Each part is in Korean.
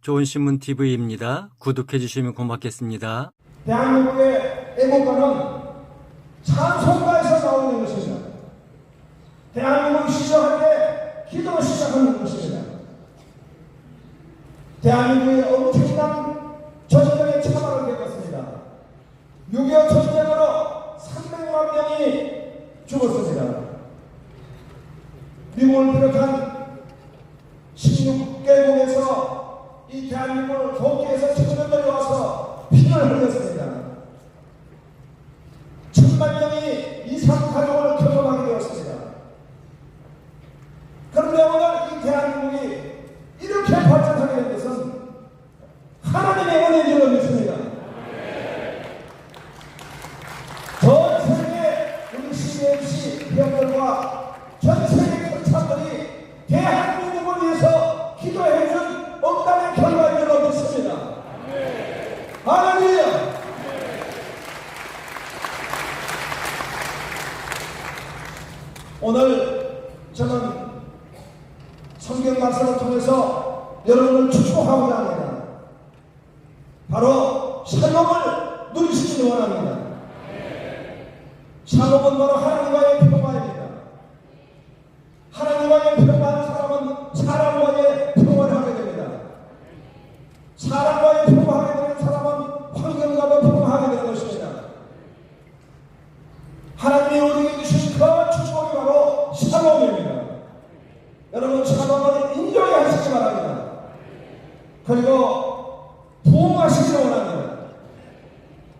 좋은신문TV입니다. 구독해 주시면 고맙겠습니다. 대한민국의 애국가는 찬송가에서 나오는 것입니다. 대한민국이 시작할 때 기도로 시작하는 것입니다. 대한민국의 엄청난 전쟁에 참화를 겪었습니다. 6.25 전쟁으로 300만 명이 죽었습니다. 미국을 비롯한 16개국에서 이 대한민국을 복귀해서 청년들이 와서 피를 흘렸습니다. 1000만 명이 이상 가족을 경험하게 되었습니다. 그런데 오늘 이 대한민국이 이렇게 발전하게 된 것은 하나님의 은혜인 줄로 믿습니다. 전 세계 우리 CBMC 회원들과 전 세계 경찰들이 대한민국을 위해서 기도해준 억당의 결과인 줄로 믿습니다. 할렐루야! 오늘 저는 성경 말씀을 통해서 여러분을 축복하고자 합니다. 바로 샬롬을 누리시기를 원합니다. 샬롬은 바로 하나님과의 평화입니다. 하나님과의 평화하는 사람은 사람과의 평화를 하게 됩니다. 사람과의 평화하게 되는 사람은 환경과도 평화하게 되는 것입니다. 하나님이 우리에게 주신 그 축복이 바로 샬롬입니다. 여러분 샬롬을 인정하시기 바랍니다. 그리고 부흥하시기 원합니다.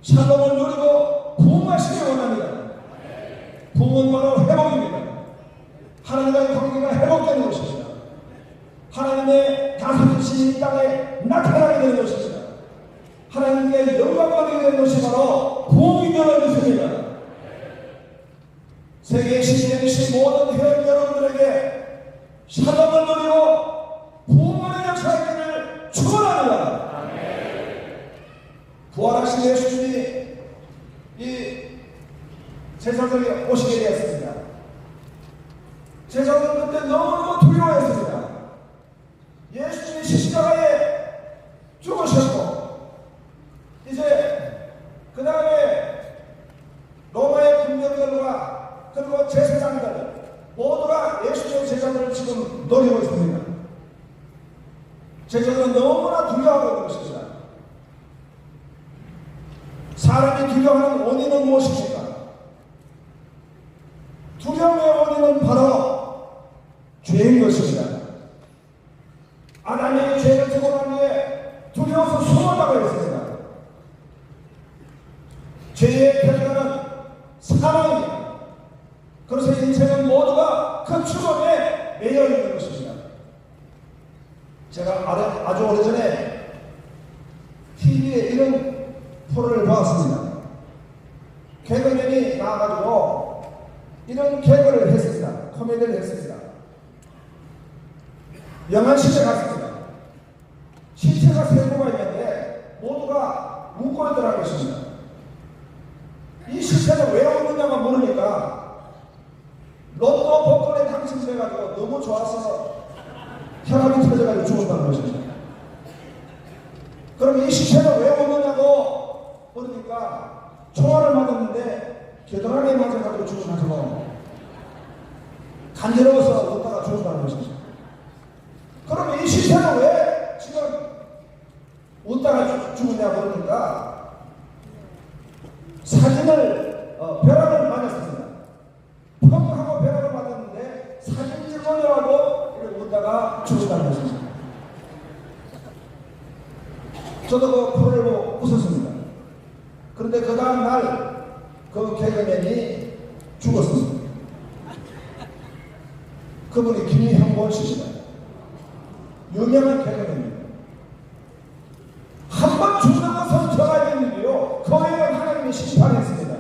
샬롬을 누리고 부흥하시기 원합니다. 부흥은 바로 회복입니다. 하나님과의 관계가 회복되는 것입니다. 하나님의 다스리심이 이 땅에 나타나게 되는 것입니다. 하나님께 영광받게 되는 것이 바로 부흥이 되는 것입니다. 세계 CBMC 모든 회원 여러분들에게 샬롬을 누리고 부흥하는 역사가 있기를 축원합니다. 부활하신 예수님이 이 제사장에 오시게 되었습니다. 제사장은 그때 너무너무 두려워했습니다. 예수님이 십자가에 죽으셨고 이제 그 다음에 로마의 군병들과 그리고 제사장들 모두가 예수님의 제자들을 지금 노리고 있습니다. 제자들은 너무나 두려워하고 있는 것입니다. 사람이 두려워하는 원인은 무엇입니까? 두려움의 원인은 바로 죄인 것입니다. 아담이 죄를 지고 난 후에 두려워서 숨었다고 했습니다. 죄의 결과는 사망입니다. 그래서 인생은 모두가 그 추억에 매여 있는 것입니다. 제가 아주 오래전에 TV에 이런 프로를 봤습니다. 개그맨이 나와가지고 이런 개그를 했습니다. 코미디를 했습니다. 영안실에 갔습니다. 시체가 세 구가 있는데 모두가 묶어있더라는 것입니다. 이 시체는 왜 없느냐고 물으니까 로또 복권에 당첨돼가지고 너무 좋아서 혈압이 터져가지고 죽었다는 것입니다. 그럼 이 시체는 왜 없느냐고 물으니까 총알을 맞았는데 겨드랑이에 맞아가지고 죽어가지고 간지러워서 웃다가 죽었다는 것입니다. 그럼 이 시체는 왜 지금 웃다가 죽었냐고 그러니까 사진을 벼락을 맞았습니다. 펑 하고 벼락을 맞았는데 사진 찍으려고 이렇게 웃다가 죽었다는 것입니다. 저도 그 프로를 보고 웃었습니다. 그런데 그 다음 날 그 개그맨이 죽었습니다. 그분이 김형곤 씨입니다. 유명한 개그맨입니다. 한 번 죽는 것은 저가 있는데요. 거기는 하나님이 심판했습니다.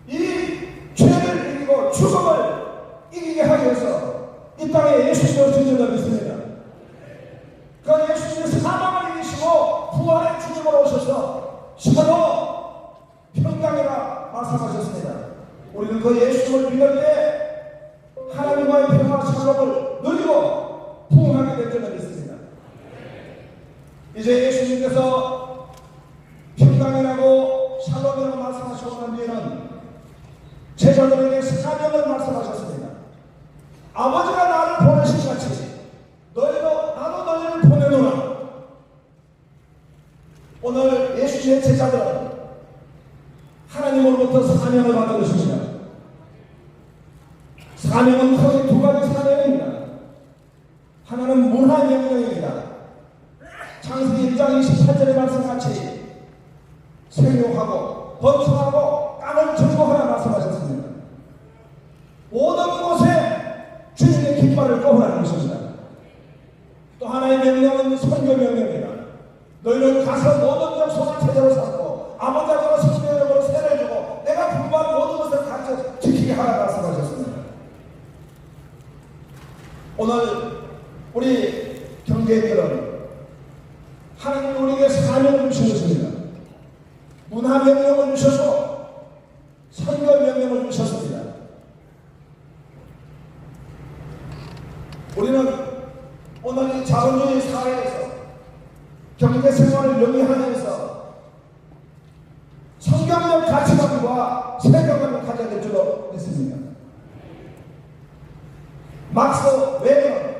이 죄를 이기고 죽음을 이기게 하기 위해서 이 땅에 예수님을 주님을 믿습니다. 그 예수님이 사망을 이기시고 부활의 주님으로 오셔서 샬롬 평강이라 말씀하셨습니다. 우리는 그 예수님을 믿을 때 하나님과의 평화 샬롬을 누리고 부흥하게 될 줄을 믿습니다. 이제 예수님께서 평강이라고 샬롬이라고 말씀하시고 난 뒤에는 제자들에게 사명을 말씀하셨습니다. 아버지가 나를 보내신 같이 너희도 나도 너희를 보내노라. 오늘 예수님의 제자들은 하나님으로부터 사명을 받은 것입니다. 사명은 크게 두 가지 사명입니다. 하나는 문화명령입니다. 창세기 1장 28절의 말씀같이 생육하고 번성하고 땅을 정복하라 말씀하셨습니다. 모든 곳에 주님의 깃발을 꼽으라는 것입니다. 또 하나의 명령은 선교 명령입니다. 너희는 가서 모든 족속을 제자로 삼고 아버지 아버지와 성령의 이름으로 세례를 주고 내가 분부한 모든 것을 가르쳐 지키게 하라 말씀하셨습니다. 오늘 우리 경제인들은 하나님이 우리에게 사명을 주신 것입니다. 문화 명령을 주셔서 선교 명령을 주셨습니다. 우리는 오늘 이 자본주의 사회에서 경제 생활을 영위하면서 성경적 가치관과 세계관을 가져야 될 줄로 믿습니다. 막스 웨버는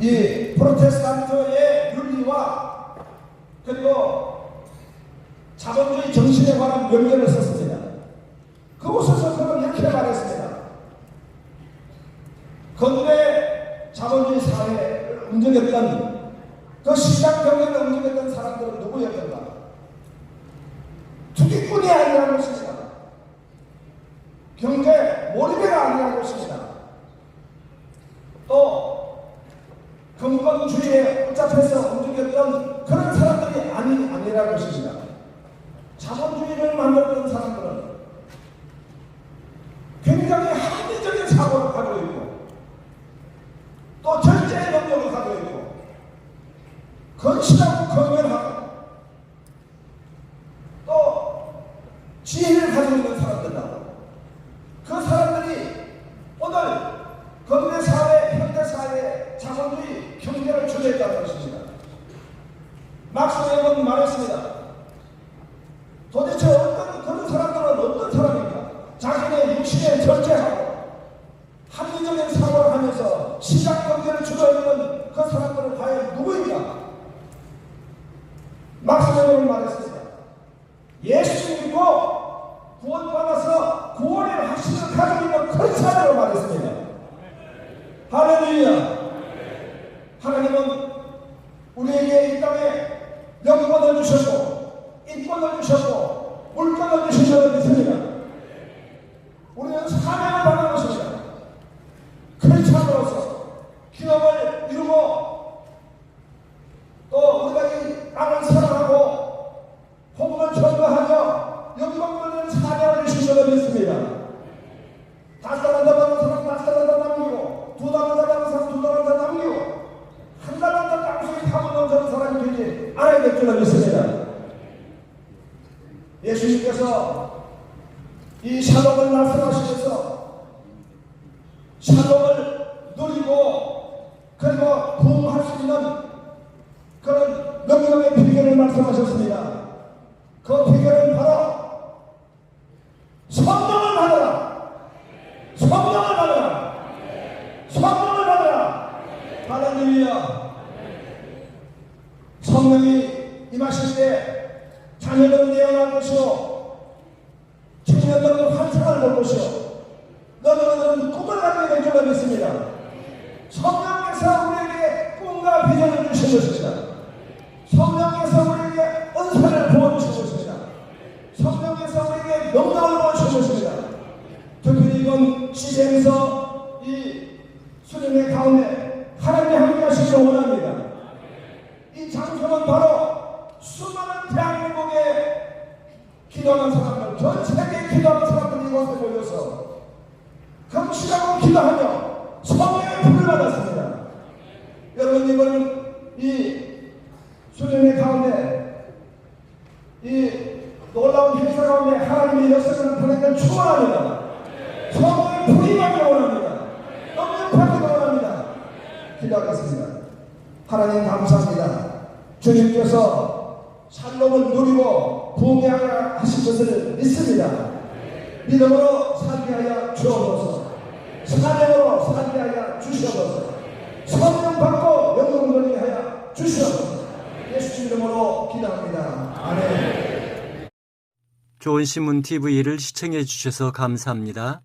이 프로테스탄트의 윤리와 그리고 자본주의 정신에 관한 명제를 썼습니다. 그곳에서 그는 이렇게 말했습니다. 건대 자본주의 사회를 움직였던 그 시장 경제를 움직였던 사람들은 누구였던가? 투기꾼이 아니라는 것입니다. 경제 몰입회가 아니라는 것입니다. 또 금권주의에 붙잡혀서 움직였던 그런 사람들이 아니라는 것입니다. 자본주의를 만들었던 사람들은 굉장히 합리적인 사고를 가지고 있고 또 절제의 능력을 가지고 있고 건실하고 건면하고 또 지혜를 가지고 있는 사람들이라고. 그 사람들이 오늘 근대사회, 현대사회의 자본주의 경제를 주도했다는 것입니다. 막스 웨버는 말했습니다. 도대체 그런 사람들은 어떤 사람입니까? 자신의 육신에 절제하고 합리적인 사고를 하면서 시장 경제를 주도했는 그 사람들은 과연 누구입니까? 막스 웨버는 말했습니다. 예수 믿고 구원받아서 구원의 확신을 가지고 있는 그런 사람으로 말했습니다. 할렐루야. 하나님은 우리에게 이 땅에 영권을 주셨고 인권을 주셨고 물권을 주신 줄 믿습니다. 우리는 사명을 받는 것입니다. 크리스찬으로서 기업을 이루고 또 우리가 이 땅을 사랑하고 복음을 전도하며 영광받는 사명을 주신 줄 믿습니다. 다섯 달란트 받은 사람 다섯 달란트 남기고 두 달란트 받은 사람 두 달란트 남기고 한 달란트 땅속에 타고 넣은 사람이 되지 않아야 될 줄 믿습니다. 예수님께서 이 샬롬을 말씀하시면서 샬롬을 누리고 그리고 부흥할 수 있는 그런 명령의 비결을 말씀하셨습니다. 그 비결은 바로 성령을 받아라. 성령을 받아라. 성령을 받아라. 할렐루야. 성령이 임하실 때 자녀들은 예언할 것이요 청년들은 환상을 볼 것이요 너희들은 꿈을 가지게 될 줄로 믿습니다. 성령께서 우리에게 꿈과 비전을 주신 것입니다. 성령께서 우리에게 은사를 부어주신 것입니다. 성령께서 우리에게 영광을 부어주신 것입니다. 특별히 이번 시대에서 이 수련회 가운데 하나님이 함께 하시기를 원합니다. 이 장소는 바로 수많은 대한민국에 기도하는 사람들, 전 세계에 기도하는 사람들이 이곳에 모여서 금식하고 기도하며 성령의 불을 받았습니다. 여러분 이번 이 수련회 가운데 이 놀라운 행사 가운데 하나님의 역사를 나타내기를 축원합니다. 성령의 불이 임하기를 원합니다. 능력받기를 원합니다. 기도하겠습니다. 하나님 감사합니다. 주님께서 살롱을 누리고 부흥하실 것을 믿습니다. 믿음으로 살게 하여 주옵소서. 사명으로 살게 하여 주시옵소서. 성령 받고 영광 돌리게 하여 주시옵소서. 예수 이름으로 기도합니다. 아멘. 좋은 신문 TV를 시청해 주셔서 감사합니다.